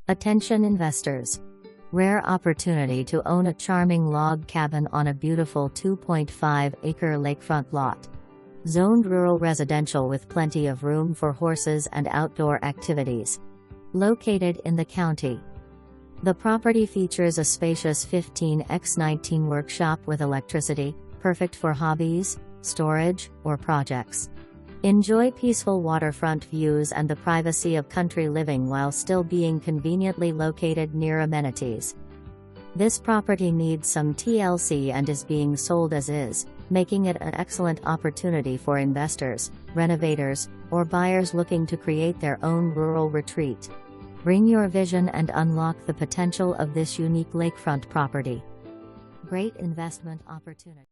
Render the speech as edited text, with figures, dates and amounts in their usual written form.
Attention investors! Rare opportunity to own a charming log cabin on a beautiful 2.5-acre lakefront lot. Zoned rural residential with plenty of room for horses and outdoor activities. Located in the county. The property features a spacious 15x19 workshop with electricity, perfect for hobbies, storage, or projects. Enjoy peaceful waterfront views and the privacy of country living while still being conveniently located near amenities. This property needs some TLC and is being sold as is, making it an excellent opportunity for investors, renovators, or buyers looking to create their own rural retreat. Bring your vision and unlock the potential of this unique lakefront property. Great investment opportunity.